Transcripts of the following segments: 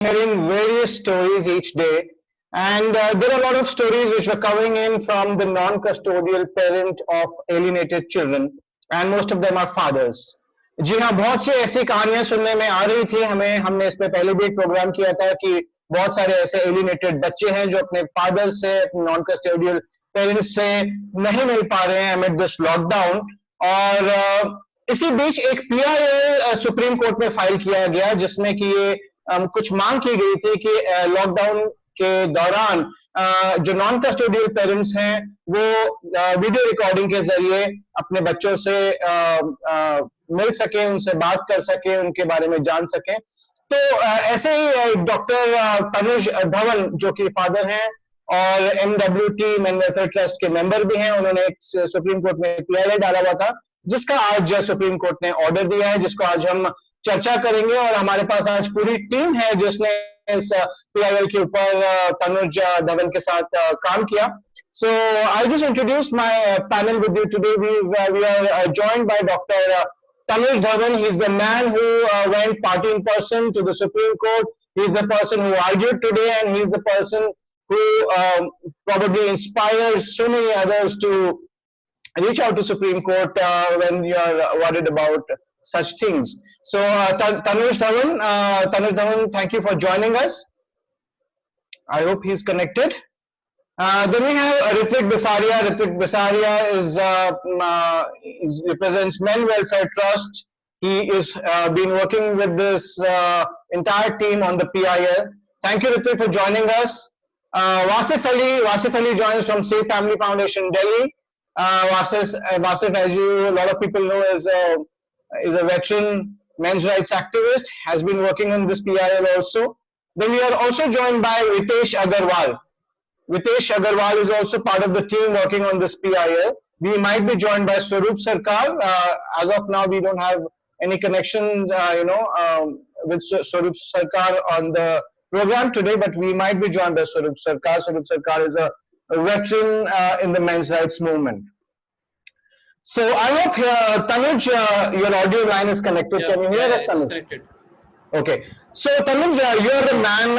Hearing various stories each day, and there are a lot of stories which are coming in from the non-custodial parent of alienated children, and most of them are fathers. जी हाँ, बहुत सी ऐसी कहानियां सुनने में आ रही थी हमें. हमने इस पे पहले भी एक प्रोग्राम किया था कि बहुत सारे ऐसे एलिनेटेड बच्चे हैं जो अपने फादर से, नॉन कस्टोडियल पेरेंट्स से नहीं मिल पा रहे हैं अमिड दिस लॉकडाउन. और इसी बीच एक पीआईएल सुप्रीम कोर्ट में फाइल किया गया जिसमें कि ये कुछ मांग की गई थी कि लॉकडाउन के दौरान जो नॉन कस्टोडियल पेरेंट्स हैं वो वीडियो रिकॉर्डिंग के जरिए अपने बच्चों से मिल सके, उनसे बात कर सके, उनके बारे में जान सके. तो ऐसे ही डॉक्टर तनुज धवन जो कि फादर हैं और MWT मेन वेलफेयर ट्रस्ट के मेंबर भी हैं, उन्होंने एक सुप्रीम कोर्ट में पीआईएल डाला हुआ था जिसका आज सुप्रीम कोर्ट ने ऑर्डर दिया है, जिसको आज हम चर्चा करेंगे. और हमारे पास आज पूरी टीम है जिसने इस पीआईएल के ऊपर तनुज धवन के साथ काम किया. So I just introduced my panel with you today. We are joined by Dr. Tanuj Dhawan. He's the man who went party in person to the Supreme Court. He's the person who argued today, and he's the person who probably inspires so many others to reach out to Supreme Court when you are worried about such things. So Tanuj Dhawan, thank you for joining us. I hope he's connected. Then we have Ritwik Bisaria. Ritwik Bisaria represents Men Welfare Trust. He is been working with this entire team on the PIL. Thank you, Ritwik, for joining us. Wasif Ali joins from Safe Family Foundation, Delhi. Wasif, as a lot of people know, is a veteran men's rights activist, has been working on this PIL also. Then we are also joined by Ritesh Agarwal. Ritesh Agarwal is also part of the team working on this PIL. We might be joined by Swarup Sarkar. As of now, we don't have any connection, with Swarup Sarkar on the program today, but we might be joined by Swarup Sarkar. Swarup Sarkar is a veteran in the men's rights movement. So I hope Tanuj, your audio line is connected. Yeah, can you hear us, Tanuj? Connected. Okay. So Tanuj, you are the man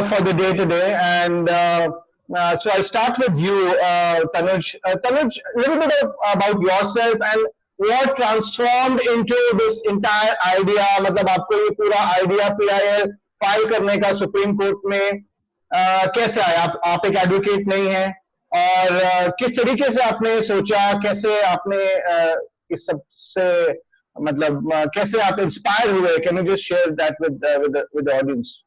for the day today, and so I'll start with you, Tanuj. Tanuj, a little bit about yourself and what transformed into this entire idea. मतलब आपको ये पूरा idea PIL file करने का supreme court में कैसे आया? आप एक एडवोकेट नहीं हैं, और किस तरीके से आपने सोचा, कैसे आपने इस सब से मतलब कैसे आप इंस्पायर हुए? Can you just share that with the audience?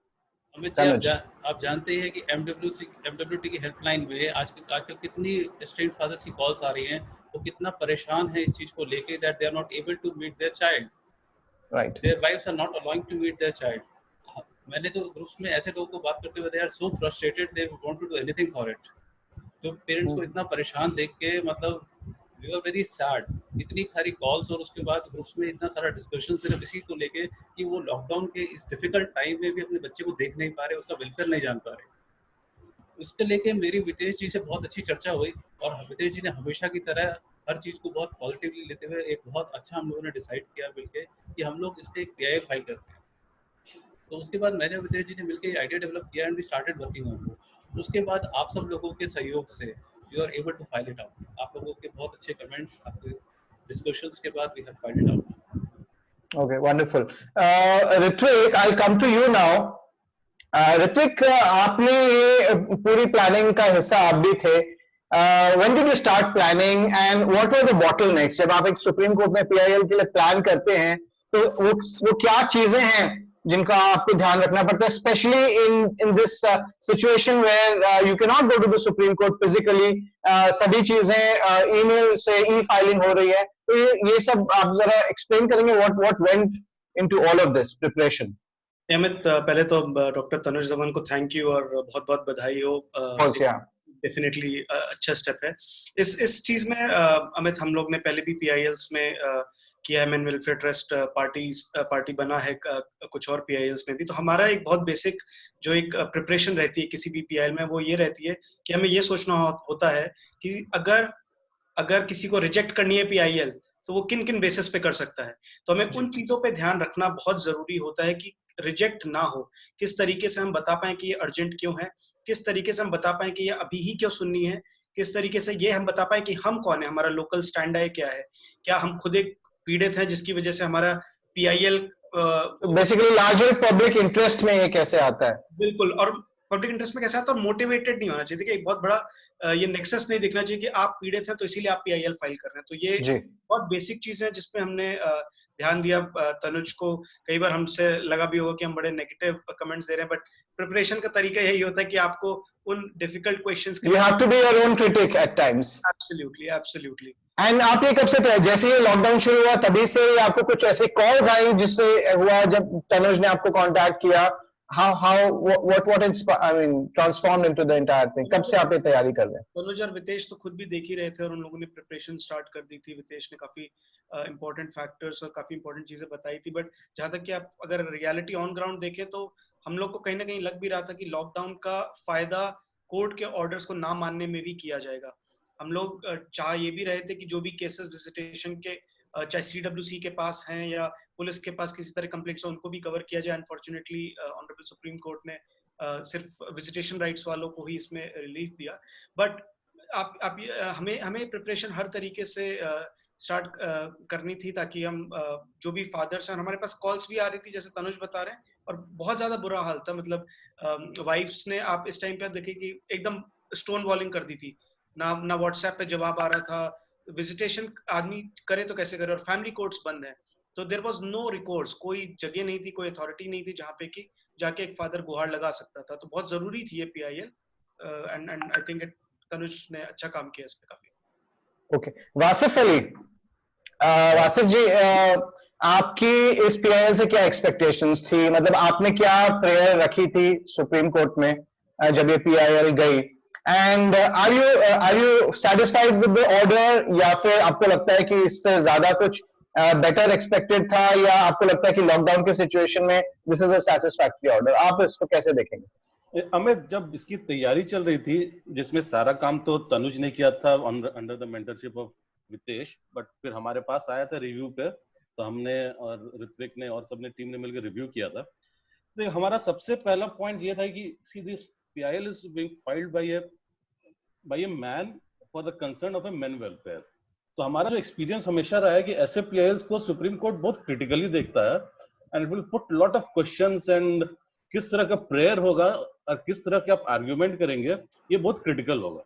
Amit ji, आप जानते हैं कि MWT की हेल्पलाइन में आजकल कितनी स्ट्रेट फादर्स की कॉल्स आ रही हैं, वो कितना परेशान है इस चीज को लेके that they are not able to meet their child, right, their wives are not allowing to meet their child. मैंने तो ग्रुप्स में ऐसे लोगों को बात करते हुए they are so frustrated, they want to do anything for it. तो पेरेंट्स को इतना परेशान देख के मतलब वी आर वेरी सैड. इतनी सारी कॉल्स और उसके बाद ग्रुप्स में इतना सारा डिस्कशन सिर्फ इसी को लेके कि वो लॉकडाउन के इस डिफिकल्ट टाइम में भी अपने बच्चे को देख नहीं पा रहे, उसका वेलफेयर नहीं जान पा रहे. उसके लेके मेरी वितेश जी से बहुत अच्छी चर्चा हुई, और वितेश जी ने हमेशा की तरह हर चीज़ को बहुत पॉजिटिवली लेते हुए एक बहुत अच्छा हम लोगों ने डिसाइड किया मिलके कि हम लोग इस पर एक PIL फाइल करते हैं. तो उसके बाद मैंने वितेश जी ने मिलकर आइडिया डेवलप किया and we started working on it. उसके बाद आप सब लोगों के सहयोग से we are able to file it out. आप लोगों के बहुत अच्छे कमेंट्स, आपके डिस्कशंस के बाद we have filed it out. Okay, wonderful. Ritvik, I come to you now. Ritvik, आपने ये पूरी प्लानिंग का हिस्सा आप भी थे. When did you start planning and what were the bottlenecks? जब आप एक सुप्रीम कोर्ट में PIL के लिए प्लान करते हैं तो वो क्या चीजें हैं जिनका आपको ध्यान रखना पड़ता है, specially in this situation where you can not go to the supreme court physically. सभी चीजें ईमेल से ई फाइलिंग हो रही है, तो ये सब आप जरा एक्सप्लेन करेंगे what went into all of this preparation? Amit, पहले तो डॉक्टर तनुज धवन को थैंक यू और बहुत बहुत बधाई हो. डेफिनेटली अच्छा स्टेप है इस चीज में. अमित, हम लोग ने पहले भी PILs में किया है, मेन वेलफेयर ट्रस्ट पार्टी बना है कुछ और PILs में भी. तो हमारा एक बहुत बेसिक जो एक प्रिपरेशन रहती है किसी भी PIL में, वो ये रहती है कि हमें ये सोचना होता है कि अगर किसी को रिजेक्ट करनी है PIL तो वो किन किन बेसिस पे कर सकता है. तो हमें उन चीजों पे ध्यान रखना बहुत जरूरी होता है कि रिजेक्ट ना हो, किस तरीके से हम बता पाए कि ये अर्जेंट क्यों है, किस तरीके से हम बता पाए कि ये अभी ही क्यों सुननी है, किस तरीके से ये हम बता पाए कि हम कौन है, हमारा लोकल स्टैंड है क्या है, क्या हम खुद एक पीड़ित हैं जिसकी वजह से हमारा PIL basically larger public interest में ये कैसे आता है? बिल्कुल, और पब्लिक इंटरेस्ट में कैसा आता है, और मोटिवेटेड नहीं होना चाहिए। देखिए एक बहुत बड़ा ये नेक्सस नहीं दिखना चाहिए कि आप पीड़ित हैं तो इसीलिए आप PIL फाइल कर रहे हैं। तो ये बहुत बेसिक चीज है जिसपे हमने ध्यान दिया। तनुज को कई बार हमसे लगा भी होगा कि हम बड़े नेगेटिव कमेंट्स दे रहे हैं, बट प्रिपरेशन का तरीका यही होता है कि आपको उन डिफिकल्ट क्वेश्चंस के You have to be your own critic at times. Absolutely absolutely. And आप ये कब से थे, जैसे ये लॉकडाउन शुरू हुआ तभी से आपको कुछ ऐसे कॉल्स आई जिससे हुआ जब तनुज ने आपको कांटेक्ट किया? what I mean transformed into the entire thing? कब से आप ये तैयारी कर रहे हैं? तनुज और वितेश तो खुद भी देख ही रहे थे और उन लोगों ने प्रिपरेशन स्टार्ट कर दी थी। वितेश ने काफी इंपॉर्टेंट फैक्टर्स और काफी इंपॉर्टेंट चीजें बताई थी, बट जहां तक कि आप अगर रियलिटी ऑन ग्राउंड देखें तो हम लोग को कहीं ना कहीं लग भी रहा था कि लॉकडाउन का फायदा कोर्ट के ऑर्डर्स को ना मानने में भी किया जाएगा। हम लोग चाह ये भी रहे थे कि जो भी केसेस विजिटेशन के चाहे CWC के पास हैं या पुलिस के पास किसी तरह कंप्लेंट्स उनको भी कवर किया जाए। अनफॉर्चुनेटली ऑनरेबल सुप्रीम कोर्ट ने सिर्फ विजिटेशन राइट्स वालों को ही इसमें रिलीफ दिया। बट हमें प्रिपरेशन हर तरीके से स्टार्ट करनी थी ताकि हम जो भी फादर्स हैं, हमारे पास कॉल्स भी आ रही थी जैसे तनुज बता रहे हैं, और बहुत ज्यादा बुरा हाल था। मतलब वाइफ्स ने, आप इस टाइम पे आप देखिए कि एकदम स्टोन वॉलिंग कर दी थी, ना व्हाट्सएप पे जवाब आ रहा था, विजिटेशन आदमी करे तो कैसे करे, और फैमिली कोर्ट्स बंद है। तो देयर वाज नो रिकॉर्ड्स, कोई जगह नहीं थी, कोई अथॉरिटी नहीं थी जहाँ पे कि जाके एक फादर गुहार लगा सकता था। तो बहुत जरूरी थी ये PIL, and I think Tanuj ने अच्छा काम किया इस पे काफी। ओके, वासिफ अली, वासिफ जी, आपकी इस PIL से क्या एक्सपेक्टेशंस थी? मतलब आपने क्या प्रेयर रखी थी सुप्रीम कोर्ट में जब ये PIL गई? And are you satisfied with the order, या फिर आपको लगता है कि इससे ज्यादा कुछ बेटर एक्सपेक्टेड था, या आपको लगता है कि लॉकडाउन के सिचुएशन में this is a satisfactory order? आप इसको कैसे देखेंगे? अमित, जब इसकी तैयारी चल रही थी, जिसमें सारा काम तो तनुज ने किया था under the mentorship of Vitesh, but फिर हमारे पास आया था रिव्यू पे, तो हमने और ऋत्विक ने और सबने टीम ने मिलकर रिव्यू किया था। तो हमारा सबसे पहला पॉइंट ये था कि see this PIL is being filed by a man for the concern of A main welfare. तो हमारा जो एक्सपीरियंस हमेशा रहा है कि ऐसे PILs को सुप्रीम कोर्ट बहुत क्रिटिकली देखता है, and it will put lot of questions, and किस तरह का प्रेयर होगा और किस तरह के आप आर्ग्यूमेंट करेंगे, ये बहुत क्रिटिकल होगा।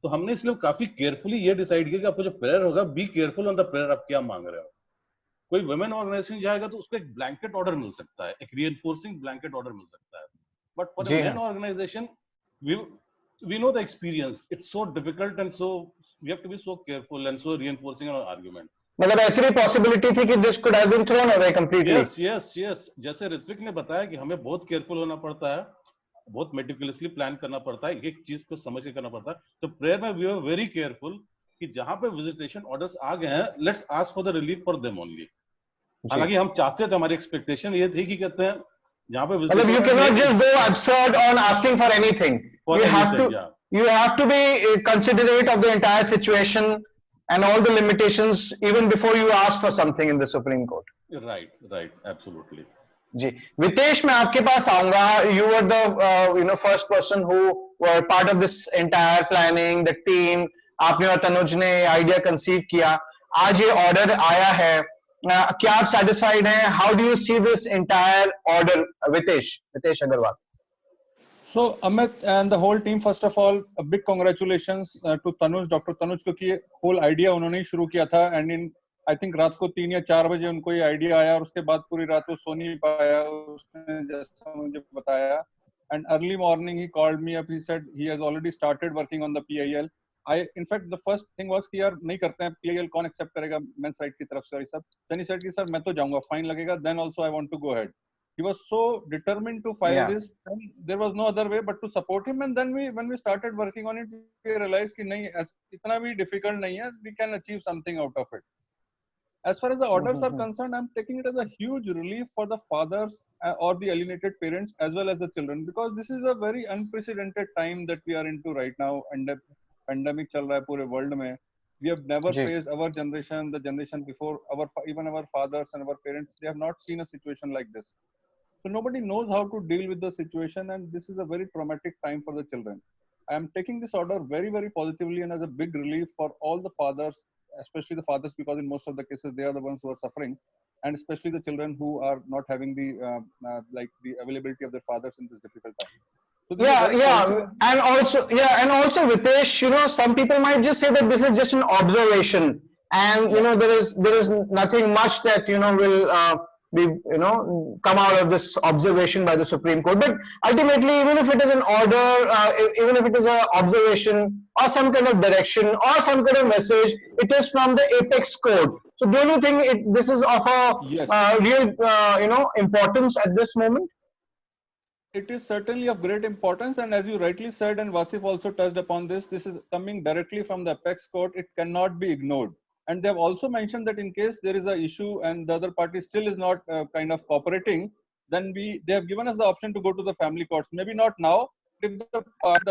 तो हमने इसलिए काफी केयरफुली ये डिसाइड किया कि आपको जो प्रेयर होगा, be careful on the prayer, आप क्या मांग रहे हो। कोई वुमेन ऑर्गेनाइजेशन जाएगा तो उसको एक ब्लैंकेट ऑर्डर मिल सकता है, एक रीइंफोर्सिंग ब्लैंकेट ऑर्डर मिल सकता है, but for a main organization we know the experience, it's so difficult, and so we have to be so careful and so reinforcing our argument. मतलब ऐसी भी पॉसिबिलिटी थी कि this could have been thrown away completely? Yes, जैसे ऋत्विक ने बताया कि हमें बहुत केयरफुल होना पड़ता है, बहुत मेटिकुलसली प्लान करना पड़ता है, एक चीज को समझ के करना पड़ता है। तो प्रेयर में वी वर वेरी केयरफुल कि जहां पे विजिटेशन ऑर्डर्स आ गए हैं, let's ask for the relief for them only. हालांकि हम चाहते थे, हमारी एक्सपेक्टेशन ये थी कि कहते हैं जहां पे मतलब you cannot just go absurd on asking for anything. You have to be considerate of the entire situation and all the limitations even before you ask for something in the Supreme Court. Right, absolutely. जी, वितेश, मैं आपके पास आऊंगा. You were the first person who were part of this entire planning, the team. आपने और तनुज ने idea conceive किया. आज ये order आया है, क्या आप सेटिस्फाइड हैं? How do you see this entire order? Vitesh Agarwal. So Amit and the whole team, first of all, a big congratulations to Tanuj, Dr. Tanuj, क्योंकि whole idea उन्होंने ही शुरू किया था, and in I think रात को 3 या 4 बजे उनको ये आइडिया आया, और उसके बाद पूरी रात वो सो नहीं पाया, उसने जैसा मुझे बताया, and early morning he called me up, he said he has already started working on the PIL. In fact the first thing was कि यार नहीं करते हैं PIL, कौन एक्सेप्ट करेगा मेंस राइट की तरफ से, और सब. Then he said कि सर मैं तो जाऊंगा, फाइन लगेगा, then also I want to go ahead. He was so determined to file this, and there was no other way but to support him. And then when we started working on it, we realized कि नहीं, इतना भी difficult नहीं है, we can achieve something out of it. As far as the orders are concerned, I'm taking it as a huge relief for the fathers or the alienated parents as well as the children, because this is a very unprecedented time that we are into right now, and the pandemic चल रहा है पूरे world में. We have never faced, our generation, the generation before, even our fathers and our parents, they have not seen a situation like this. So nobody knows how to deal with the situation, and this is a very traumatic time for the children. I am taking this order very, very positively and as a big relief for all the fathers, especially the fathers, because in most of the cases they are the ones who are suffering, and especially the children who are not having the the availability of their fathers in this difficult time. So this is Yeah, very yeah, positive. and also, Vitesh, some people might just say that this is just an observation, and there is nothing much that will be come out of this observation by the Supreme Court. But ultimately, even if it is an order, even if it is an observation or some kind of direction or some kind of message, it is from the apex court. So, do you think this is of a Yes. real importance at this moment? It is certainly of great importance, and as you rightly said, and Wasif also touched upon this, this is coming directly from the apex court. It cannot be ignored. And they have also mentioned that in case there is an issue and the other party still is not kind of cooperating, then they have given us the option to go to the family courts. Maybe not now, if the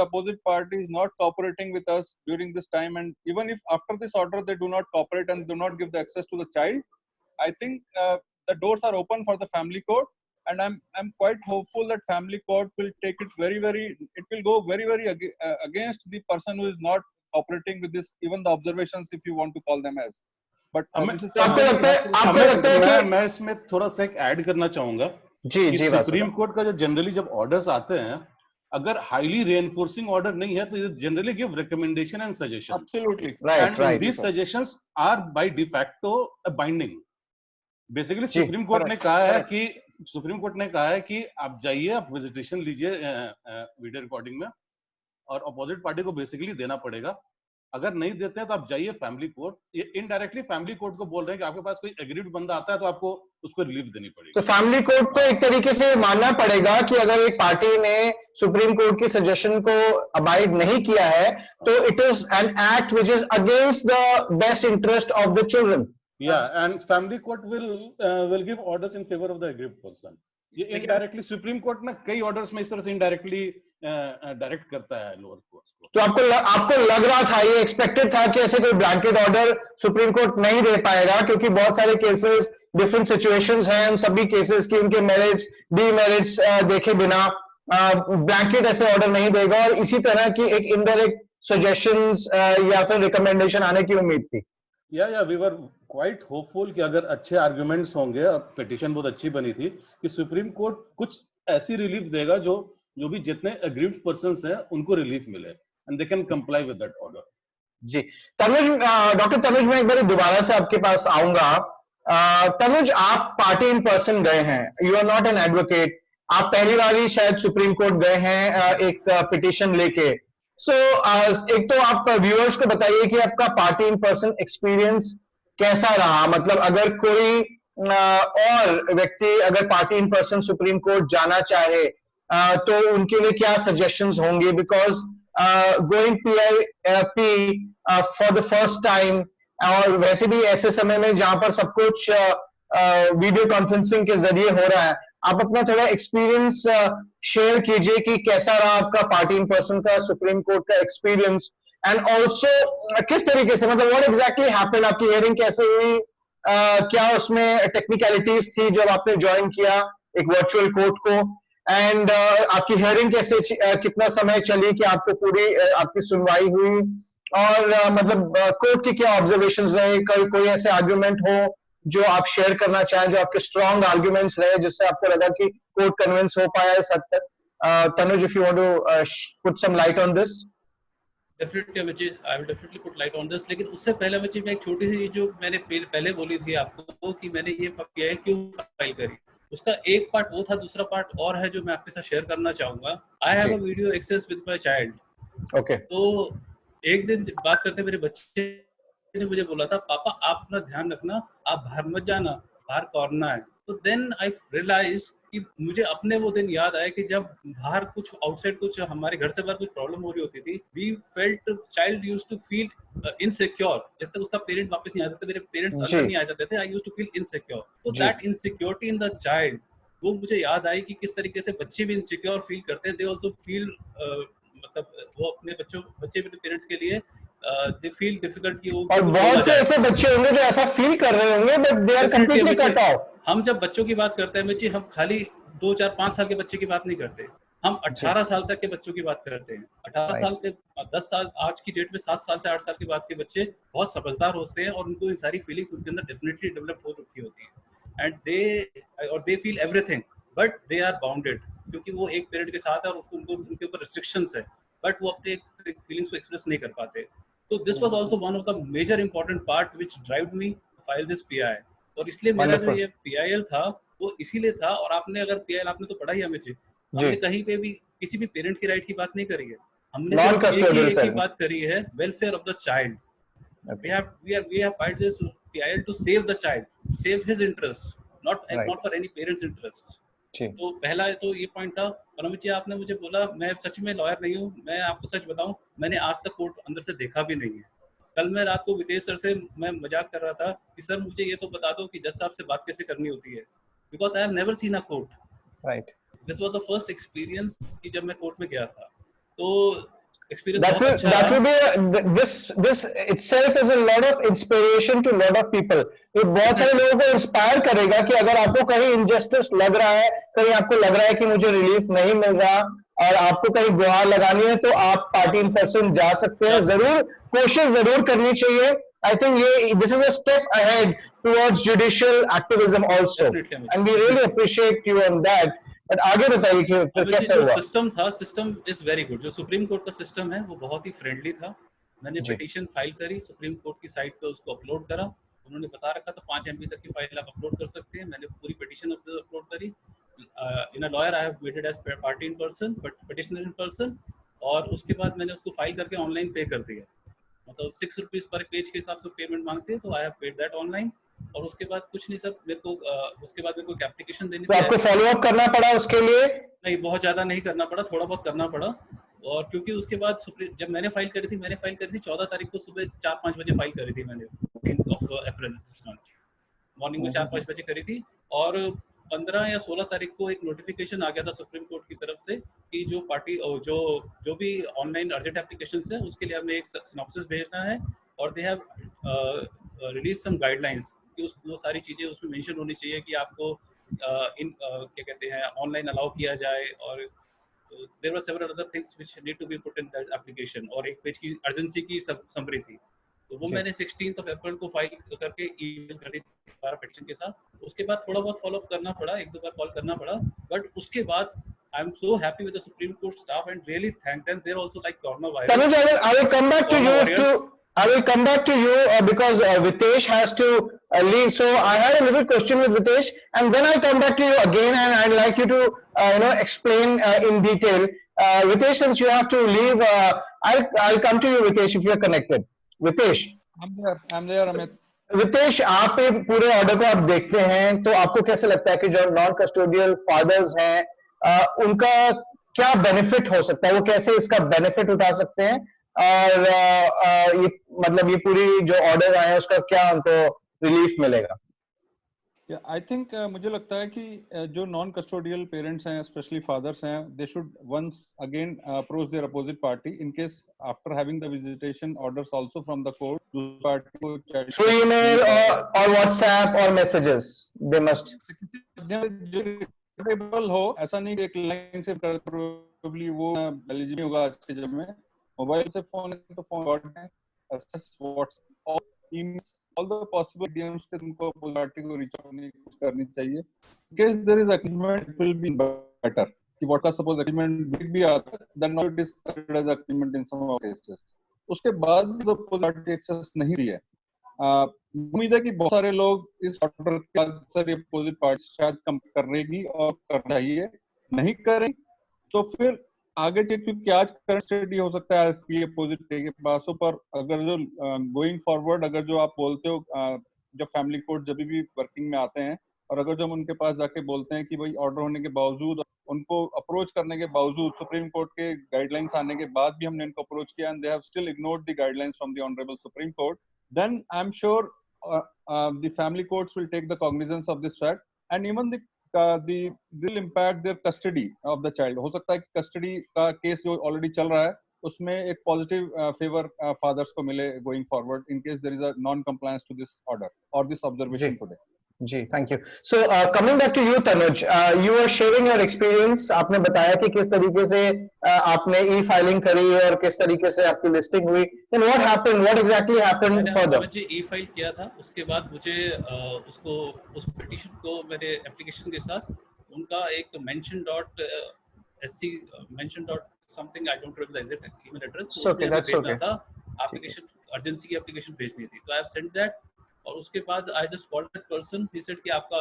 opposite party is not cooperating with us during this time, and even if after this order they do not cooperate and do not give the access to the child, I think the doors are open for the family court. And I'm quite hopeful that family court will take it it will go very against the person who is not cooperating with this, even the observations, if you want to call them as. But this is मैं इसमें थोड़ा सा एक add करना चाहूंगा कि supreme court का जो जनरली जब ऑर्डर्स आते हैं, अगर हाईली रेनफोर्सिंग ऑर्डर नहीं है तो ये generally give recommendation and suggestion. Absolutely. And these suggestions are by de facto binding. Basically supreme court ने कहा है कि आप जाइए, आप विजिटेशन लीजिए वीडियो रिकॉर्डिंग में, और अपोजिट पार्टी को बेसिकली देना पड़ेगा. अगर नहीं देते हैं तो आप जाइए फैमिली कोर्ट. ये इनडायरेक्टली फैमिली कोर्ट को बोल रहे हैं कि आपके पास कोई एग्रीड बंदा आता है तो आपको उसको रिलीफ देनी पड़ेगी. तो फैमिली कोर्ट को एक तरीके से मानना पड़ेगा कि अगर एक पार्टी ने सुप्रीम कोर्ट की सजेशन को अबाइड नहीं किया है तो it is an act which is against the best interest of the children. Yeah, and family court will give orders in favor of the aggrieved person. ये indirectly supreme court ना कई orders में इस तरह से indirectly डायरेक्ट करता है lower courts को. तो आपको लग रहा था, ये एक्सपेक्टेड था कि ऐसे कोई ब्लैंकेट ऑर्डर सुप्रीम कोर्ट नहीं दे पाएगा, क्योंकि बहुत सारे केसेस, डिफरेंट सिचुएशंस हैं, उन सभी केसेस की उनके मेरिट्स डीमेरिट्स देखे बिना ब्लैंकेट ऐसे ऑर्डर नहीं देगा, और इसी तरह की एक इनडायरेक्ट सजेशंस या फिर रिकमेंडेशन आने की उम्मीद थी. या वी वर क्वाइट होपफुल कि अगर अच्छे आर्गुमेंट्स होंगे, अब पिटीशन बहुत अच्छी बनी थी, कि सुप्रीम कोर्ट कुछ ऐसी रिलीफ देगा जो भी जितने अग्रीव्ड पर्संस हैं उनको रिलीफ मिले and they can comply with that order. जी तनुज, डॉक्टर तनुज, मैं एक बार दोबारा से आपके पास आऊंगा. तनुज, आप पार्टी इन पर्सन गए हैं, you are not an advocate, आप पहली बार ही शायद सुप्रीम कोर्ट गए हैं एक पिटीशन लेके. सो एक तो आप व्यूअर्स को बताइए कि आपका पार्टी इन पर्सन एक्सपीरियंस कैसा रहा. मतलब अगर कोई और व्यक्ति अगर party in person supreme court जाना चाहे तो उनके लिए क्या सजेशंस होंगे, because going P for the first time, और वैसे भी ऐसे समय में जहां पर सब कुछ वीडियो कॉन्फ्रेंसिंग के जरिए हो रहा है, आप अपना थोड़ा एक्सपीरियंस शेयर कीजिए कि कैसा रहा आपका पार्टी इन पर्सन का सुप्रीम कोर्ट का एक्सपीरियंस, एंड ऑल्सो किस तरीके से, मतलब व्हाट एग्जैक्टली हैपेंड, आपकी हियरिंग कैसे हुई, क्या उसमें टेक्निकलिटीज थी जब आपने ज्वाइन किया एक वर्चुअल कोर्ट को, एंड आपकी हियरिंग कैसे कितना समय चली, कि आपको पूरी आपकी सुनवाई हुई, और मतलब कोर्ट के क्या ऑब्जर्वेशंस रहे, कोई ऐसे आर्ग्यूमेंट हो जो आप शेयर करना चाहें, जो आपके स्ट्रॉन्ग आर्ग्यूमेंट्स रहे जिससे आपको लगा कि कोर्ट कन्विंस हो पाया इस हद तक. Tanuj, if you want to put some light on this. Definitely Amit, I will definitely put light on this. लेकिन उससे पहले अमित, मैं एक छोटी सी जो मैंने पहले बोली थी आपको कि मैंने ये PIL क्यों फाइल करी, उसका एक पार्ट वो था, दूसरा पार्ट और है जो मैं आपके साथ शेयर करना चाहूंगा. I have a video access with my child. Okay. तो एक दिन बात करते मेरे बच्चे ने मुझे बोला था, पापा आप अपना ध्यान रखना, आप बाहर मत जाना, बाहर कॉर्ना है. तो देन आई रियलाइज कि मुझे अपने वो दिन याद आया कि जब बाहर कुछ आउटसाइड कुछ हमारे घर से बाहर कुछ प्रॉब्लम हो रही होती थी, we felt child used to feel insecure. जब तक उसका पेरेंट वापस नहीं आता था, मेरे पेरेंट्स अंदर नहीं आ जाते थे, I used to feel insecure. तो that insecurity in the child, वो मुझे याद आई कि किस तरीके से बच्चे भी इनसिक्योर फील करते हैं. दे आल्सो फील, मतलब वो अपने बच्चे अपने पेरेंट्स के लिए दे फील डिफिकल्ट कि वो, और बहुत से ऐसे बच्चे होंगे जो ऐसा फील कर रहे होंगे, but they are completely cut off. हम जब बच्चों की बात करते हैं बच्चे, हम खाली 2, 4, 5 साल के बच्चे की बात नहीं करते, हम 18 साल तक के बच्चों की बात करते हैं। 18 साल के 10 साल आज की डेट में 7 साल से 8 साल के बाद के बच्चे बहुत समझदार होते हैं और उनको ये सारी फीलिंग्स उनके अंदर डेफिनेटली डेवलप हो चुकी होती है and they feel everything but they are bounded, क्योंकि वो एक पेरेंट के साथ है और उनको उनके ऊपर रिस्ट्रिक्शंस है, बट वो अपने फीलिंग्स को एक्सप्रेस नहीं कर पाते। तो this was also one of the major important part which drived me to file this PI. और इसलिए मेरा जो ये पीआईएल था वो इसीलिए था। और आपने अगर पीआईएल आपने तो पढ़ा ही हमें जी, हमने कहीं पे भी किसी भी पेरेंट की राइट की बात नहीं करी है, हमने सिर्फ एक ही बात करी है, welfare of the child. we have filed this PIL to save the child, to save his interest, not for any parents interest। तो पहला तो ये पॉइंट था। और जी आपने मुझे बोला, मैं सच में लॉयर नहीं हूँ, मैं आपको सच बताऊं, मैंने आज तक कोर्ट अंदर से देखा भी नहीं है। कल मैं रात को विदेश सर से मैं मजाक कर रहा था कि सर मुझे ये तो बता दो कि जज साहब से बात कैसे करनी होती है, because I have never seen a court. Right, this was the first experience कि जब मैं कोर्ट में गया था, तो that will be this itself is a lot of inspiration to lot of people। ये बहुत सारे लोगों को इंस्पायर करेगा कि अगर आपको कहीं इनजस्टिस लग रहा है, कहीं आपको लग रहा है कि मुझे रिलीफ नहीं मिल रहा और आपको कहीं गुहार लगानी है, तो आप पार्टी इन पर्सन जा सकते हैं। जरूर कोशिश जरूर करनी चाहिए। आई थिंक ये this is a step ahead towards judicial activism also and we really appreciate you on that. But आगे बताइए कि फिर कैसे हुआ? सिस्टम था, सिस्टम इज वेरी गुड। जो सुप्रीम कोर्ट का सिस्टम है वो बहुत ही फ्रेंडली था। मैंने पिटीशन फाइल करी, सुप्रीम कोर्ट की साइट पे उसको अपलोड करा। उन्होंने बता रखा था 5 MB तक की फाइल आप अपलोड कर सकते हैं। मैंने पूरी पिटीशन अपलोड करी। In a lawyer I have waited as party in person but petitioner in person. और उसके बाद मैंने उसको फाइल करके ऑनलाइन पे कर दिया। मतलब 6 रुपीज पर पेज के हिसाब से पेमेंट मांगते हैं, तो I have paid that online. और उसके बाद कुछ नहीं सर, मेरे को उसके बाद मेरे को एप्लीकेशन देनी थी। तो आपको फॉलो अप करना पड़ा उसके लिए? नहीं, बहुत ज्यादा नहीं करना पड़ा, थोड़ा बहुत करना पड़ा। और क्योंकि उसके बाद जब मैंने फाइल करी थी 14 तारीख को सुबह 4-5 बजे फाइल करी थी मैंने, 14 अप्रैल मॉर्निंग में 4-5 बजे करी थी। और 15 या 16 तारीख को एक नोटिफिकेशन आ गया था सुप्रीम कोर्ट की तरफ से कि जो पार्टी जो भी ऑनलाइन अर्जेंट एप्लीकेशंस है उसके लिए हमें एक सिनॉप्सिस भेजना है। और they have release some guidelines कि वो सारी चीज़ें उसमें मेंशन होनी चाहिए कि आपको क्या कहते हैं ऑनलाइन अलाउ किया जाए। और there were several other things which need to be put in that application. और एक पेज की अर्जेंसी की समरी थी, तो वो मैंने 16 अप्रैल को फाइल करके ईमेल कर दी थी पिटीशन के साथ। उसके बाद थोड़ा बहुत फॉलो अप करना पड़ा, 1-2 बार कॉल करना पड़ा। बट उसके बाद I am so happy with the supreme court staff and really thank them. They are also like corona virus. Tanuj, I will come back to you because Vitesh has to leave. So I had a little question with Vitesh, and then I'll come back to you again, and I'd like you to explain in detail. Vitesh, since you have to leave, I'll come to you, Vitesh, if you're connected. Vitesh, I'm there, Amit. Vitesh, आप ये पूरे order को आप देखते हैं तो आपको कैसे लगता है कि जो नॉन कस्टोडियल फादर्स हैं उनका क्या बेनिफिट हो सकता है, वो कैसे इसका बेनिफिट उठा सकते हैं, और ये मतलब ये पूरी जो ऑर्डर आए हैं उसका क्या उनको रिलीफ मिलेगा? आई थिंक मुझे लगता है कि जो नॉन कस्टोडियल पेरेंट्स हैं, स्पेशली फादर्स हैं, they should once again approach their opposite party in case after having the visitation orders also from the court, party को थ्रू ईमेल और व्हाट्सएप और मैसेजेस दे मस्ट टेबल हो। ऐसा नहीं कि एक लाइन से प्रोबेबली वो एलिजिबल होगा आज के जब में मोबाइल से फोन है तो फोन है, व्हाट्सएप और email, all the possible mediums से तुमको पार्टी को रीच आउट करनी चाहिए। Case there is agreement, it will be better कि व्हाट का सपोज एग्रीमेंट बिग भी आता है, then not it is considered as agreement in some cases. उसके बाद भी तो पार्टी एक्सेस नहीं दी है। उम्मीद है कि बहुत सारे लोग इस ऑर्डर के आंसर अपोजिट पार्टी शायद कम करेगी और करना चाहिए। नहीं करें तो फिर आगे क्योंकि आज करंट स्टेट हो सकता है इसकी अपोजिट के पास पर अगर जो गोइंग फॉरवर्ड अगर जो आप बोलते हो जब फैमिली कोर्ट जब भी वर्किंग में आते हैं और अगर जब उनके पास जाके बोलते हैं कि भाई ऑर्डर होने के बावजूद, उनको अप्रोच करने के बावजूद, सुप्रीम कोर्ट के गाइडलाइंस आने के बाद भी हमने इनको अप्रोच किया and they have still ignored the guidelines from the honourable supreme court, then I am sure the family courts will take the cognizance of this fact and even the will impact their custody of the child। हो सकता है कि custody का case जो already चल रहा है उसमें एक पॉजिटिव फेवर फादर्स को मिले going forward in case there is a non compliance to this order और दिस ऑब्जर्वेशन टुडे। जी, thank you. So coming back to you Tanuj, you are sharing your experience. आपने बताया कि किस तरीके से आपने ई फाइलिंग करी और किस तरीके से आपकी लिस्टिंग हुई। Then what happened, what exactly happened मैंने further? Amit ji e file किया था, उसके बाद मुझे उसको उस पिटीशन को मेरे एप्लीकेशन के साथ उनका एक mention dot SC mention dot something, I don't remember the exact email address, तो उसमें हमें दैट्स भेजना ओके। था एप्लीकेशन, अर्जेंसी की एप्लीकेशन भेजनी थी, तो आई हैव सेंट दैट। और उसके बाद I just called that person, he said कि आपका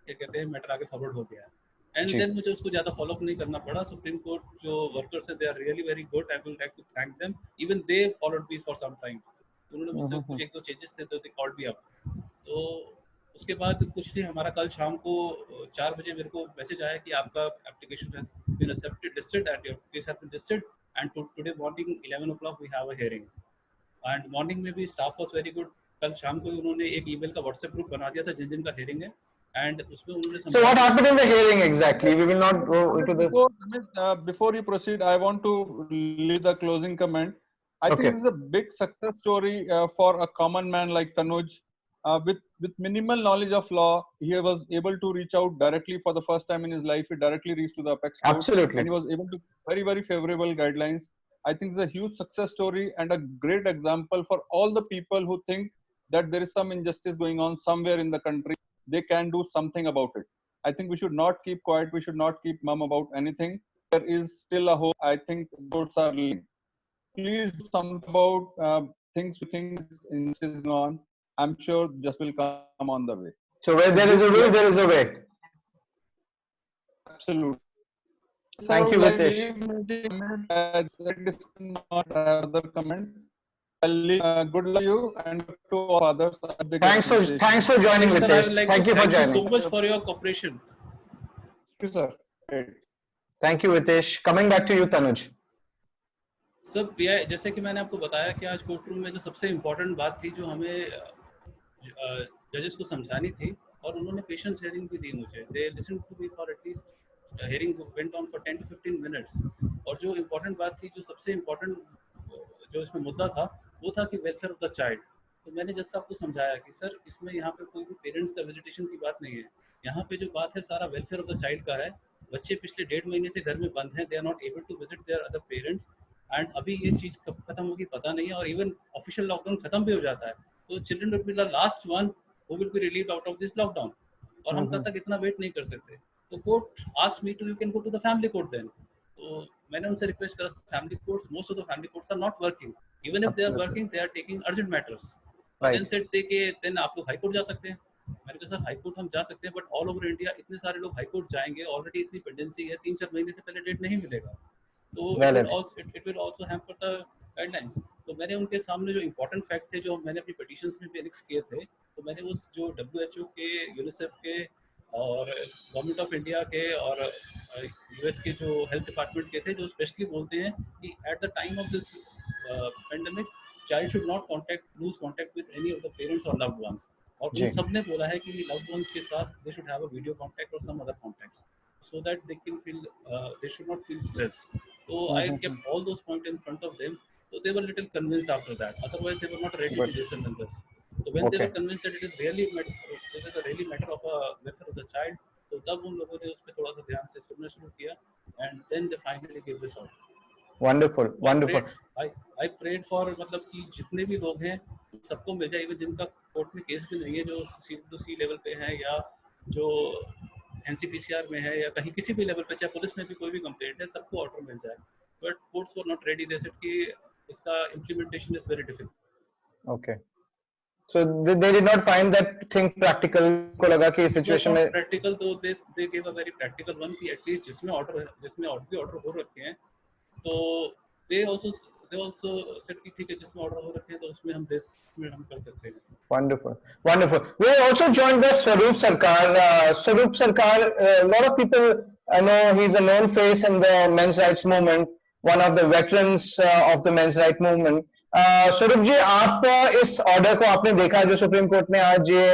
क्या कहते हैं मैटर आगे फॉरवर्ड हो गया है। And ji. देन मुझे उसको ज्यादा फॉलो अप नहीं करना पड़ा। सुप्रीम कोर्ट जो वर्कर्स हैं, they are really very good, I will like to thank them, even they followed me for some time. उन्होंने मुझसे कुछ एक दो चेंजेस थे तो दे कॉल्ड मी अप। तो उसके बाद कुछ नहीं, हमारा कल शाम को 4 बजे मेरे को मैसेज आया कि आपका application has been accepted, listed and your case has been listed, and today morning 11 o'clock we have a hearing. And morning में भी स्टाफ वाज वेरी गुड। कल शाम को उन्होंने एक ईमेल का व्हाट्सएप ग्रुप बना दिया था जिन जिन का हियरिंग है, एंड उसमें उन्होंने So what समझाया। happened in the hearing exactly? We will not go into this. Before you proceed, I want to leave the closing comment. I Okay. think this is a big success story for a common man like Tanuj. With minimal knowledge of law, he was able to reach out directly for the first time in his life. He directly reached to the apex court, Absolutely. and he was able to very favorable guidelines. I think it's a huge success story and a great example for all the people who think that there is some injustice going on somewhere in the country. They can do something about it. I think we should not keep quiet. We should not keep mum about anything. There is still a hope. I think votes are leaning. Please do something about things we think is on. I'm sure just will come on the way. So where there is a will, there is a way. Absolutely. Thank you, Vitesh. Other comment. Good luck to you and to all others. Thanks for joining, Sir, I Vitesh. would like Thank to you for thank you joining. so much for your cooperation. Thank you, sir. Great. Thank you, Vitesh. Coming back to you, Tanuj. Sir pi, जैसे कि मैंने आपको बताया कि आज court room में जो सबसे इम्पोर्टेंट बात थी जो हमें जजेस को समझानी थी, और उन्होंने पेशेंस हियरिंग भी दी मुझे। They listen to me for at least hearing went on for 10 to 15 minutes. और जो इम्पोर्टेंट बात थी, जो सबसे इम्पोर्टेंट जो इसमें मुद्दा था, वो था कि वेलफेयर ऑफ द चाइल्ड। तो मैंने जज साहब को समझाया कि सर इसमें यहाँ पे कोई भी पेरेंट्स का विजिटेशन की बात नहीं है, यहाँ पे जो बात है सारा वेलफेयर ऑफ द चाइल्ड का है। बच्चे पिछले 1.5 महीने से घर में बंद हैं, they are not able to visit their other parents, and अभी ये चीज़ कब खत्म होगी पता नहीं है, और इवन ऑफिशियल लॉकडाउन खत्म भी हो जाता है तो children will be the last one who will be relieved out of this lockdown, और हम तब तक इतना वेट नहीं कर सकते। तो court asked me to, you can go to the family court then. तो मैंने उनसे रिक्वेस्ट करा, family courts, most of the family courts are not working, even if they are working they are taking urgent matters. Then said they के then आप लोग high court जा सकते हैं। मैंने कहा सर हाई कोर्ट हम जा सकते हैं, बट ऑल ओवर इंडिया इतने सारे लोग हाई कोर्ट जाएंगे, ऑलरेडी इतनी पेंडेंसी है, 3-4 महीने से पहले डेट नहीं मिलेगा, तो it will also hamper the guidelines. तो मैंने उनके सामने जो इंपॉर्टेंट फैक्ट थे, जो मैंने अपनी पिटीशंस में भी एनेक्स किए थे, तो मैंने उस जो WHO के, यूनिसेफ के और गवर्नमेंट ऑफ इंडिया के और US के जो हेल्थ डिपार्टमेंट के थे, जो स्पेशली बोलते हैं कि at the time of this pandemic child should not lose contact with any of the parents और लव्ड वंस। और उन सब ने बोला है कि लव्ड वंस के साथ they should have a video contact और some other contacts so that they can feel they should not feel stressed. So I kept all those points in front of them, so they were little convinced after that, otherwise they were not ready to listen to this. So when they were convinced that it is really matter of a welfare of the child, तो तब उन लोगों ने उस पे थोड़ा सा ध्यान से सुनना शुरू किया, and then they finally gave this out. Wonderful. I prayed for, मतलब कि जितने भी लोग हैं सबको मिल जाए, इवन जिनका कोर्ट में केस भी नहीं है, जो C लेवल पे हैं या जो NCPCR में है या कहीं किसी भी लेवल पे, चाहे पुलिस में भी कोई भी कंप्लेंट है, सबको ऑर्डर मिल जाए। But courts were not ready, they said कि इसका implementation is very difficult. Okay, so they did not find that thing practical. को लगा कि इस सिचुएशन में प्रैक्टिकल, तो they give a very practical one कि एटलीस्ट जिसमें ऑर्डर हो रखे हैं, तो दे आल्सो सेड कि ठीक है, जिसमें ऑर्डर हो रखे हैं तो उसमें हम कर सकते हैं। Wonderful. We are also joined by Swaroop Sarkar. Swaroop Sarkar, a lot of people know he's a known face in the men's rights movement, one of the veterans of the men's rights movement. Swaroop जी, आप इस order को आपने देखा जो supreme court ने आज ये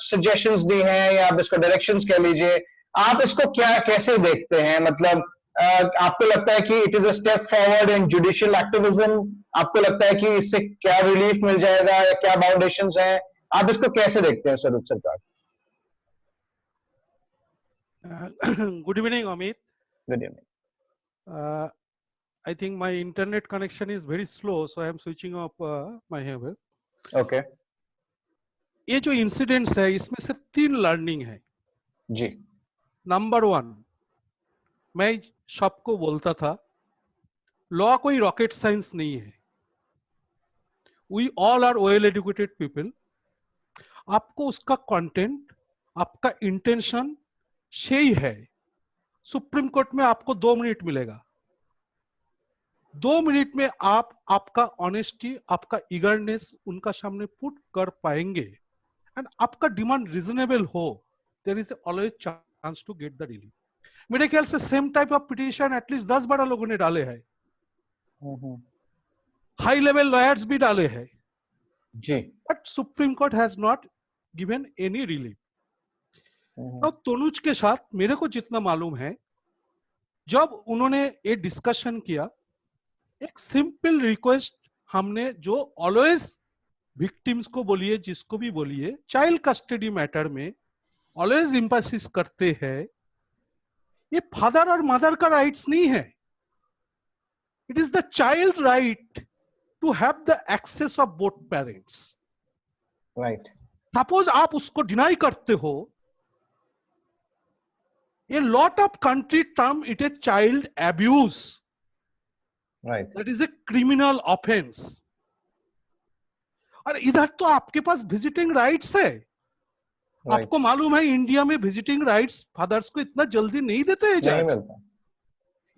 suggestions दी हैं, या आप इसको डायरेक्शंस कह लीजिए, आप इसको कैसे देखते हैं? मतलब आपको लगता है कि it is a step forward in judicial activism? आपको लगता है कि इससे क्या रिलीफ मिल जाएगा या क्या बाउंडेशंस हैं? आप इसको कैसे देखते हैं स्वरूप सरकार? Good evening, Amit. Good evening. I think my internet connection is very slow, so I am switching off my web. Okay. ये जो इंसिडेंट्स है इसमें से 3 लर्निंग है जी. नंबर 1, मैं सबको बोलता था लॉ कोई रॉकेट साइंस नहीं है. We all are well educated people. आपको उसका कंटेंट, आपका इंटेंशन सही है. सुप्रीम कोर्ट में आपको 2 मिनट मिलेगा. 2 मिनट में आप आपका ऑनेस्टी, आपका ईगरनेस उनका सामने पुट कर पाएंगे एंड आपका डिमांड रीजनेबल हो, there is always chance to get the relief. मेरे ख्याल से same type of petition at least 10-12 लोगों ने डाले हैं. हाई लेवल लॉयर्स भी डाले हैं जी. But supreme court has not given any relief. और तनुज के साथ मेरे को जितना मालूम है, जब उन्होंने ये डिस्कशन किया, एक सिंपल रिक्वेस्ट हमने, जो ऑलवेज विक्टिम्स को बोलिए, जिसको भी बोलिए, चाइल्ड कस्टडी मैटर में ऑलवेज एम्फेसिस करते हैं, ये फादर और मदर का राइट्स नहीं है. It is the child right to have the access of both parents. Right. Suppose आप उसको डिनाई करते हो, a lot of country term it a child abuse. Right. That is a criminal offense. और इधर तो आपके पास विजिटिंग राइट्स है. Right. आपको मालूम है इंडिया में विजिटिंग राइट्स फादर्स को इतना जल्दी नहीं देते हैं. नहीं मिलता.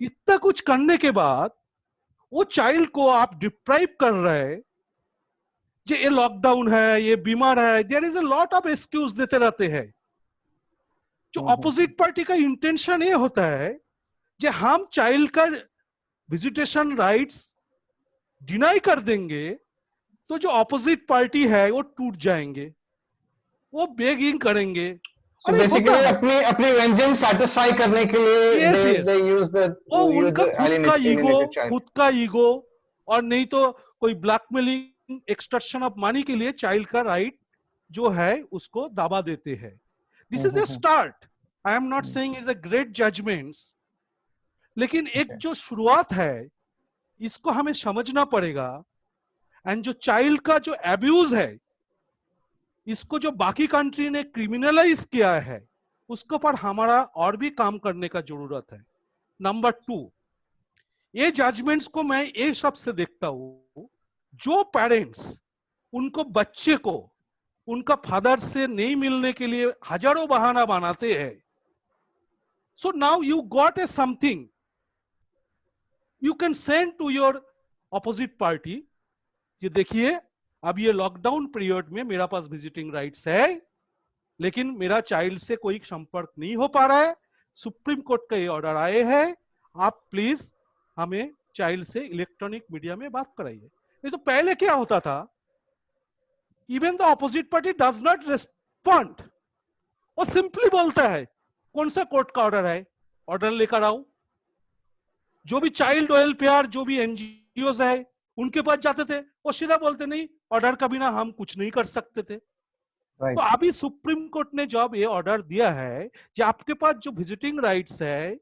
इतना कुछ करने के बाद वो चाइल्ड को आप डिप्राइव कर रहे हैं. ये लॉकडाउन है, ये बीमार है, there is a lot of excuse देते रहते हैं. जो ऑपोजिट पार्टी का इंटेंशन ये होता है कि हम चाइल्ड का विजिटेशन राइट्स डिनाई कर देंगे तो जो ऑपोजिट पार्टी है वो टूट जाएंगे, वो बेगिंग करेंगे. So basically अपनी वेंजेंस सैटिस्फाई करने के लिए they use the उनका खुद का ईगो और नहीं तो कोई ब्लैकमेलिंग, एक्सटॉर्शन ऑफ मनी के लिए चाइल्ड का राइट जो है उसको दावा देते हैं. This is a start. I am not saying is a great judgments. लेकिन एक जो शुरुआत है इसको हमें समझना पड़ेगा. एंड जो चाइल्ड का जो एब्यूज है, इसको जो बाकी कंट्री ने क्रिमिनलाइज किया है, उसके ऊपर हमारा और भी काम करने का जरूरत है. नंबर 2, ये जजमेंट्स को मैं ये सबसे देखता हूं, जो पेरेंट्स उनको बच्चे को उनका फादर से नहीं मिलने के लिए हजारों बहाना बनाते हैं. So now you got a something, you can send to your opposite party, ये देखिए अब ये लॉकडाउन पीरियड में मेरा पास विजिटिंग राइट्स है, लेकिन मेरा चाइल्ड से कोई संपर्क नहीं हो पा रहा है. सुप्रीम कोर्ट का ये ऑर्डर आए हैं, आप प्लीज हमें चाइल्ड से इलेक्ट्रॉनिक मीडिया में बात कराइए. नहीं तो पहले क्या होता था, Even the opposite party does not respond. वो सिंपली बोलता है कौन सा कोर्ट का ऑर्डर है, ऑर्डर लेकर आओ. जो भी चाइल्ड वेलफेयर, जो भी एनजीओ है, उनके पास जाते थे, वो सीधा बोलते नहीं, ऑर्डर का बिना हम कुछ नहीं कर सकते थे. Right. तो अभी सुप्रीम कोर्ट ने जब ये ऑर्डर दिया है कि आपके पास जो विजिटिंग राइट्स है,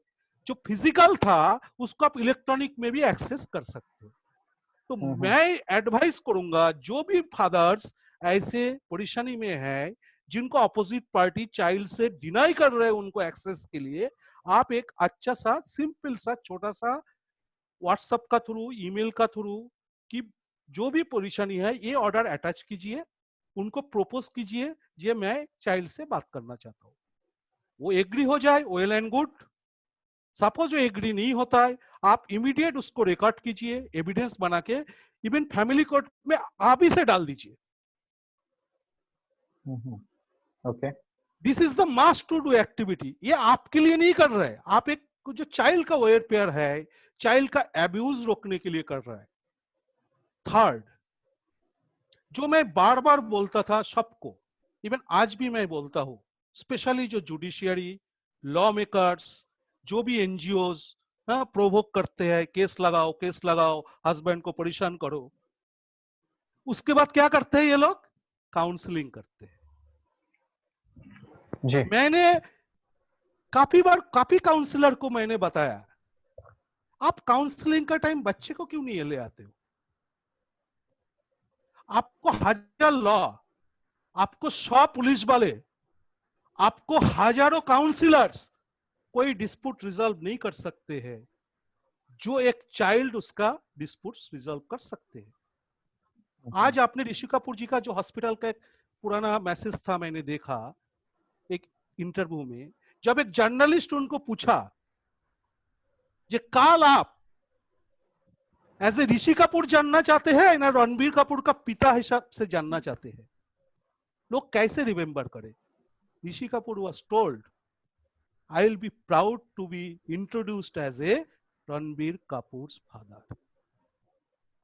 जो फिजिकल था उसको आप इलेक्ट्रॉनिक में भी एक्सेस कर सकते हो. तो मैं एडवाइस करूंगा जो भी फादर्स ऐसे परेशानी में है, जिनको अपोजिट पार्टी चाइल्ड से डिनाई कर रहे हैं उनको एक्सेस के लिए, आप एक अच्छा सा सिंपल सा छोटा सा व्हाट्सएप का थ्रू, ईमेल का थ्रू कि जो भी परेशानी है ये ऑर्डर अटैच कीजिए, उनको प्रपोज कीजिए, ये मैं चाइल्ड से बात करना चाहता हूँ. वो एग्री हो जाए, वेल एंड गुड. सपोज वो एग्री नहीं होता है, आप इमीडिएट उसको रिकॉर्ड कीजिए, एविडेंस बना के इवन फैमिली कोर्ट में आप ही से डाल दीजिए. Okay. This is the must to do activity. ये आपके लिए नहीं कर रहे हैं, आप एक जो चाइल्ड का वेलफेयर है, चाइल्ड का एब्यूज रोकने के लिए कर रहा है. थर्ड, जो मैं बार बार बोलता था सबको, इवन आज भी मैं बोलता हूं, स्पेशली जो जुडिशियरी, लॉ मेकर्स, जो भी एनजीओज प्रोवोक करते हैं, केस लगाओ, हस्बैंड को परेशान करो, उसके बाद क्या करते हैं ये लोग, काउंसलिंग करते हैं. जी. मैंने काफी काउंसलर को मैंने बताया, आप काउंसलिंग का टाइम बच्चे को क्यों नहीं ले आते हो? आपको 1000 लॉ, आपको 100 पुलिस वाले, आपको हजारों काउंसलर्स कोई डिस्प्यूट रिजॉल्व नहीं कर सकते हैं जो एक चाइल्ड उसका डिस्प्यूट रिजॉल्व कर सकते हैं। आज आपने ऋषि कपूर जी का जो हॉस्पिटल का एक पुराना मैसेज था, मैंने देखा एक इंटरव्यू में, जब एक जर्नलिस्ट उनको पूछा जे काल आप एज ए ऋषि कपूर जानना चाहते हैं ना रणबीर कपूर का पिता हिसाब से जानना चाहते हैं, लोग कैसे रिमेम्बर करें? Rishi Kapoor was told, I will be proud to be introduced as a Ranbir कपूर's father.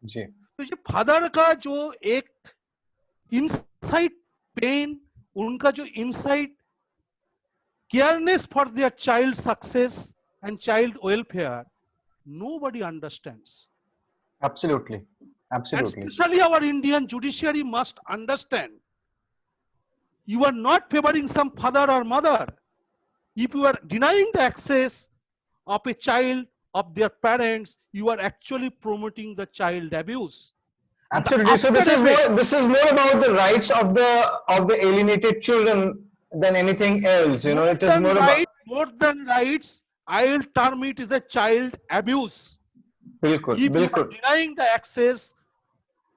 जी। तो ये फादर का जो एक इनसाइड पेन, उनका जो inside careness for their child success and child welfare, nobody understands. Absolutely. And especially our Indian judiciary must understand. You are not favoring some father or mother. If you are denying the access of a child of their parents, you are actually promoting the child abuse. Absolutely. So this is more about the rights of the alienated children than anything else. You know, it is more about more than rights. I'll term it as a child abuse. Bilkul, if bilkul. you are denying the access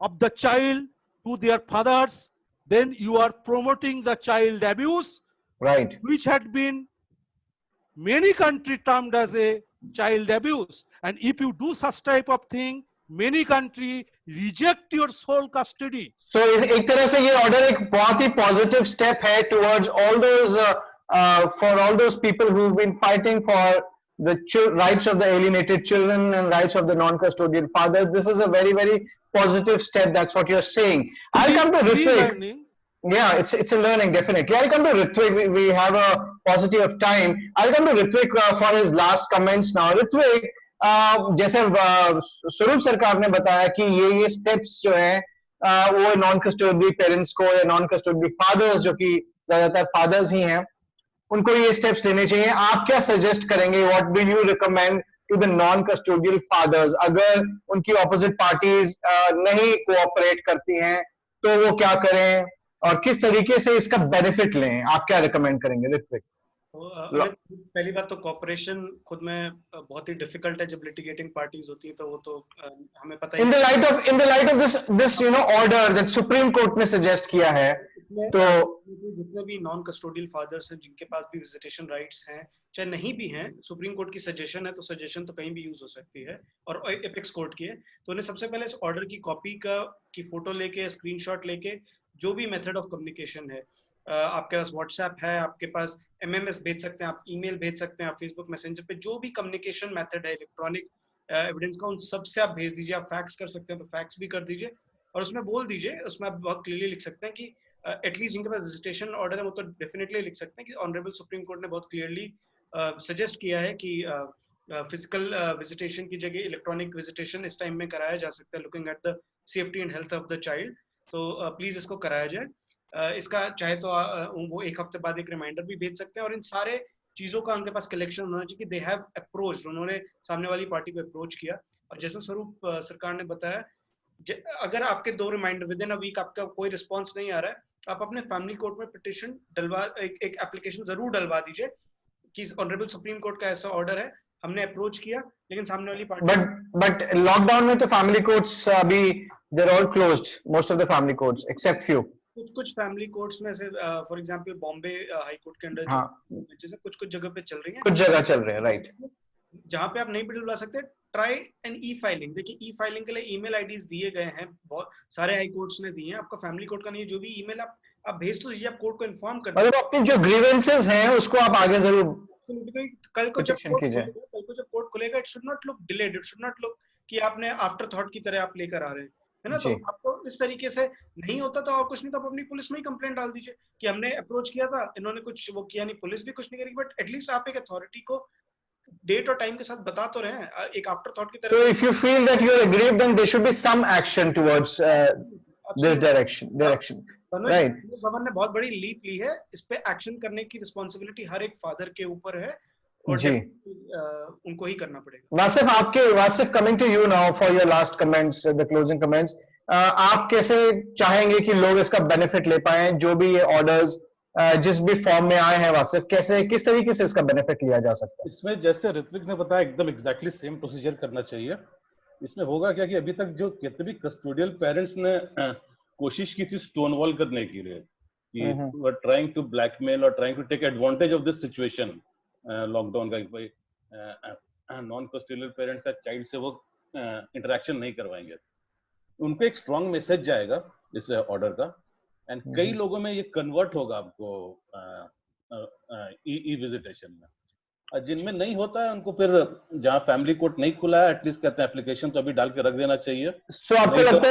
of the child to their fathers, then you are promoting the child abuse, right? Which had been many countries termed as a child abuse. And if you do such type of thing, many countries reject your sole custody. So एक तरह से ये order एक बहुत ही positive step है towards all those for all those people who've been fighting for the rights of the alienated children and rights of the non-custodial fathers. This is a very, very positive step. That's what you're saying. I'll come to Ritvik. Yeah, it's a learning, definitely. I'll come to Ritvik. We have a paucity of time. I'll come to Ritvik for his last comments now. Ritvik, जैसे स्वरूप सरकार ने बताया कि ये steps जो हैं वो non-custodial parents को या non-custodial fathers जो कि ज़्यादातर fathers ही हैं उनको ये स्टेप्स लेने चाहिए। आप क्या सजेस्ट करेंगे? What do you recommend to the non custodial fathers अगर उनकी ऑपोजिट पार्टीज नहीं कोऑपरेट करती हैं तो वो क्या करें और किस तरीके से इसका बेनिफिट लें? आप क्या रिकमेंड करेंगे? ऋत्विक। पहली बात तो कॉपरेशन खुद में बहुत ही डिफिकल्ट है जब लिटिगेटिंग पार्टीज होती है, तो वो तो हमें पता ही। In the light of this you know order that supreme court ने सजेस्ट किया है, तो जितने भी नॉन कस्टोडियल फादर्स हैं जिनके पास भी विजिटेशन राइट्स हैं, चाहे नहीं भी हैं, सुप्रीम कोर्ट की सजेशन है तो सजेशन तो कहीं भी यूज हो सकती है और एपेक्स कोर्ट की है, तो उन्हें सबसे पहले इस ऑर्डर की कॉपी की फोटो लेके, स्क्रीनशॉट लेके, जो भी मेथड ऑफ कम्युनिकेशन है, आपके पास व्हाट्सएप है, आपके पास एमएमएस भेज सकते हैं, आप ईमेल भेज सकते हैं, आप फेसबुक मैसेंजर पे जो भी कम्युनिकेशन मेथड है इलेक्ट्रॉनिक एविडेंस का, उन सबसे आप भेज दीजिए। आप फैक्स कर सकते हैं तो फैक्स भी कर दीजिए और उसमें बोल दीजिए, उसमें आप बहुत क्लियरली लिख सकते हैं कि एटलीस्ट जिनके पास विजिटेशन ऑर्डर है वो तो डेफिनेटली लिख सकते हैं कि ऑनरेबल सुप्रीम कोर्ट ने बहुत क्लियरली सजेस्ट किया है कि फिजिकल विजिटेशन की जगह इलेक्ट्रॉनिक विजिटेशन इस टाइम में कराया जा सकता है, looking at the safety and health of the child. तो प्लीज इसको कराया जाए। इसका चाहे तो वो एक हफ्ते बाद एक रिमाइंडर भी भेज सकते हैं और इन सारे चीजों का उनके पास कलेक्शन होना चाहिए कि दे हैव अप्रोच, उन्होंने सामने वाली पार्टी को अप्रोच किया। और जैसे स्वरूप सरकार ने बताया, अगर आपके 2 reminder within a week आपका कोई रिस्पॉन्स नहीं आ रहा है, आप अपने फैमिली कोर्ट में पिटिशन डलवा एक एप्लीकेशन जरूर डलवा दीजिए कि ऑनरेबल सुप्रीम कोर्ट का ऐसा ऑर्डर है, हमने अप्रोच किया लेकिन सामने वाली पार्टी। बट लॉकडाउन में तो फैमिली कोर्ट्स अभी they are all closed, most of the family courts except few. कुछ फैमिली कोर्ट्स में से for example Bombay high court के अंडर जैसे कुछ जगह पे चल रही हैं, कुछ जगह चल रहे हैं, राइट। जहां पे आप नहीं भी डलवा सकते, ट्राई एन ई फाइलिंग। देखिए ई फाइलिंग के लिए ईमेल आईडीज दिए गए हैं, बहुत सारे हाई कोर्ट्स ने दिए हैं, आपका फैमिली कोर्ट का नहीं है, जो भी ईमेल आप भेज तो दीजिए, आप कोर्ट को इन्फॉर्म कर दीजिए। अपनी जो ग्रीवेंसेस हैं उसको आप आगे जरूर कल को जब कोर्ट खुलेगा, it should not look delayed, it should not look कि आपने आफ्टर थॉट की तरह आप लेकर आ रहे हैं, है ना। तो आपको इस तरीके से नहीं होता तो और कुछ नहीं तो आप अपनी पुलिस में ही कंप्लेंट डाल दीजिए कि हमने अप्रोच किया था, इन्होंने कुछ वो किया नहीं, पुलिस भी कुछ नहीं करेगी, बट एटलीस्ट आप एक अथॉरिटी को डेट और टाइम के साथ बता तो रहे हैं, एक आफ्टर थॉट की तरह। So if you feel that you are aggrieved, then there should be some action towards this direction. Right. Dhawan ने बहुत बड़ी लीप ली है, इस पे एक्शन करने की रिस्पॉन्सिबिलिटी हर एक फादर के ऊपर है और जी उनको ही करना पड़ेगा। Wasif coming to you now for your last comments, the closing comments. आप कैसे चाहेंगे कि लोग इसका बेनिफिट ले पाए, जो भी ये ऑर्डर्स जिस भी फॉर्म में आए हैं, वासिफ कैसे किस तरीके से इसका बेनिफिट लिया जा सकता है? इसमें जैसे ऋत्विक ने बताया एकदम एग्जैक्टली सेम प्रोसीजर करना चाहिए। इसमें होगा क्या कि अभी तक जो कितने भी कस्टोडियल पेरेंट्स ने कोशिश की थी स्टोन वॉल करने के लिए, कि ट्राइंग टू ब्लैकमेल और trying to take advantage of this situation lockdown का, भाई नॉन कस्टोडियल पेरेंट का चाइल्ड से वो इंटरेक्शन नहीं करवाएंगे, उनको एक स्ट्रॉन्ग मैसेज जाएगा इस ऑर्डर का। एंड कई लोगों में ये कन्वर्ट होगा आपको ई विजिटेशन में, और जिनमें नहीं होता है उनको फिर जहाँ फैमिली कोर्ट नहीं खुला है एटलीस्ट कहते हैं एप्लीकेशन तो अभी डाल के रख देना चाहिए। सो आपको लगता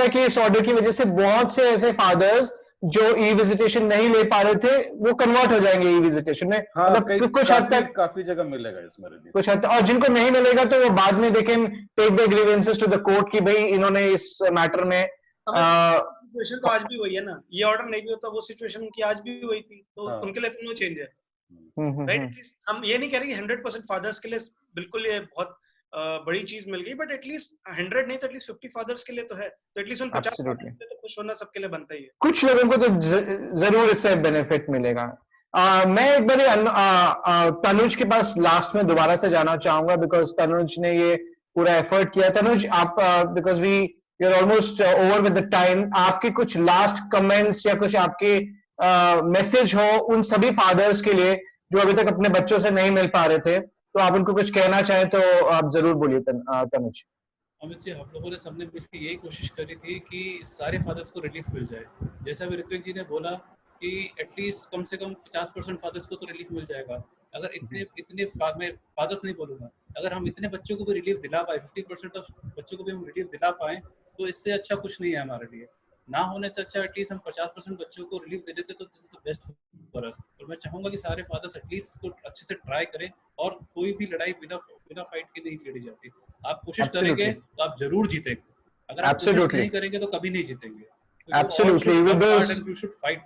है कि इस ऑर्डर की वजह से बहुत से ऐसे फादर्स जो ई विजिटेशन नहीं ले पा रहे थे वो कन्वर्ट हो जाएंगे ई विजिटेशन में? हाँ, मतलब कुछ हद तक काफी जगह मिलेगा इसमें कुछ हद तक, और जिनको नहीं मिलेगा तो वो बाद में देखें take the grievances to the court कि भाई इन्होंने इस मैटर में सिचुएशन तो आज भी वही है ना, ये ऑर्डर नहीं भी होता वो सिचुएशन उनकी आज भी वही थी, तो उनके लिए तो नो चेंज है, राइट। हम ये नहीं कह रहे कि 100% फादर्स के लिए बिल्कुल ये बहुत बड़ी चीज मिल गई, बट एटलीस्ट 100 नहीं तो एटलीस्ट 50 फादर्स के लिए तो है, तो एटलीस्ट उन 50 तो खुश होना सबके लिए बनता ही है। कुछ लोगों को तो जरूर इससे बेनिफिट मिलेगा। मैं एक बार तनुज के पास लास्ट में दोबारा से जाना चाहूंगा, बिकॉज तनुज ने ये पूरा एफर्ट किया। तनुज आप because we are almost over with the time, आपके कुछ लास्ट कमेंट्स या कुछ आपके मैसेज हो उन सभी फादर्स के लिए जो अभी तक अपने बच्चों से नहीं मिल पा रहे थे, तो आप उनको कुछ कहना चाहें तो आप जरूर बोलिए तनुज। अमित जी, हम लोगों ने सबने मिलकर यही कोशिश करी थी कि सारे फादर्स को रिलीफ मिल जाए। जैसा भी ऋत्विक जी ने बोला कि एटलीस्ट कम से कम 50% फादर्स को तो रिलीफ मिल जाएगा। अगर इतने मैं फादर्स नहीं बोलूंगा, अगर हम इतने बच्चों को भी रिलीफ दिला पाए, 50% ऑफ बच्चों को भी हम रिलीफ दिला पाए, तो इससे अच्छा कुछ नहीं है हमारे लिए। ना होने से अच्छा एटलीस्ट हम 50% बच्चों को रिलीफ दे देते तो this is the best for us. और मैं चाहूंगा कि सारे फादर्स एटलीस्ट इसको अच्छे से ट्राई करें, और कोई भी लड़ाई बिना फाइट के नहीं लड़ी जाती। आप कोशिश करेंगे तो आप जरूर जीतेंगे, अगर आप कोशिश नहीं करेंगे तो कभी नहीं जीतेंगे। Absolutely, you should fight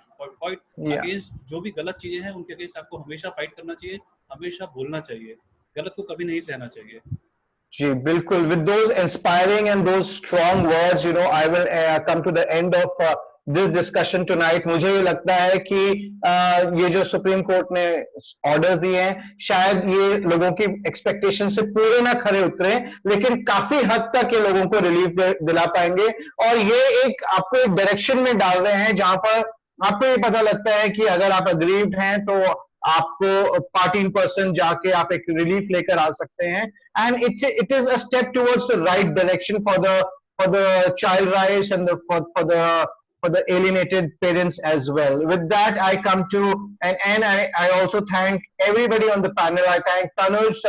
against जो भी गलत चीजें हैं उनके अगेंस्ट आपको हमेशा फाइट करना चाहिए, हमेशा बोलना चाहिए, गलत को कभी नहीं सहना चाहिए। जी बिल्कुल। With those inspiring and those strong words, I will come to the end of this discussion tonight. मुझे ये लगता है कि ये जो सुप्रीम कोर्ट ने ऑर्डर्स दिए हैं, शायद ये लोगों की एक्सपेक्टेशन से पूरे ना खरे उतरे, लेकिन काफी हद तक ये लोगों को रिलीफ दिला पाएंगे, और ये एक आपको एक डायरेक्शन में डाल रहे हैं जहां पर आपको ये पता लगता है कि अगर आप अग्रीव्ड हैं तो आपको पार्टी इन पर्सन जाके आप एक रिलीफ लेकर आ सकते हैं, and it is a step towards the right direction for the child rights and for the alienated parents as well. With that, I come to an end. I also thank everybody on the panel. I thank Tanuj,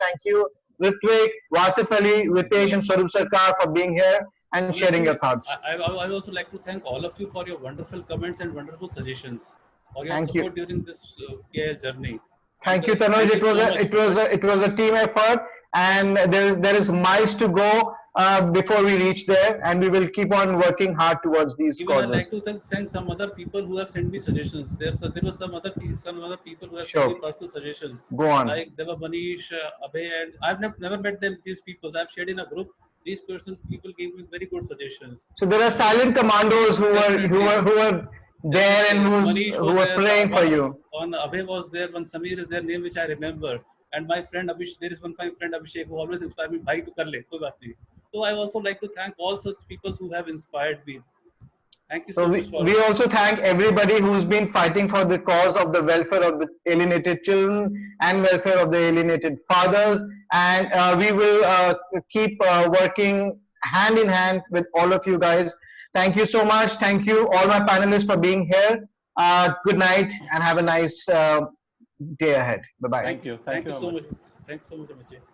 thank you, Ritwik, Wasif Ali, Ritesh, and Swarup Sarkar for being here and sharing your thoughts. I also like to thank all of you for your wonderful comments and wonderful suggestions, for your support during this journey. Thank you, Tanuj. It was a team effort, and there is miles to go before we reach there, and we will keep on working hard towards these causes. I'd like to thank some other people who have sent me suggestions. There were some other people who have sent me personal suggestions. Go on. Like there were Manish, Abhay, and I've never met them. These people I've shared in a group. These people gave me very good suggestions. So there are silent commandos who were there and who were praying for you. On Abhay was there, one Samir is their name which I remember, and my friend Abhishek, there is one friend Abhishek who always inspires me, bhai tu kar le, koi baat nahi. So I also like to thank all such people who have inspired me. Thank you so much. We also thank everybody who's been fighting for the cause of the welfare of the alienated children and welfare of the alienated fathers, and we will keep working hand in hand with all of you guys. Thank you so much. Thank you all my panelists for being here. Good night and have a nice day ahead. Bye bye. Thank you so much. Thanks so much, Amici.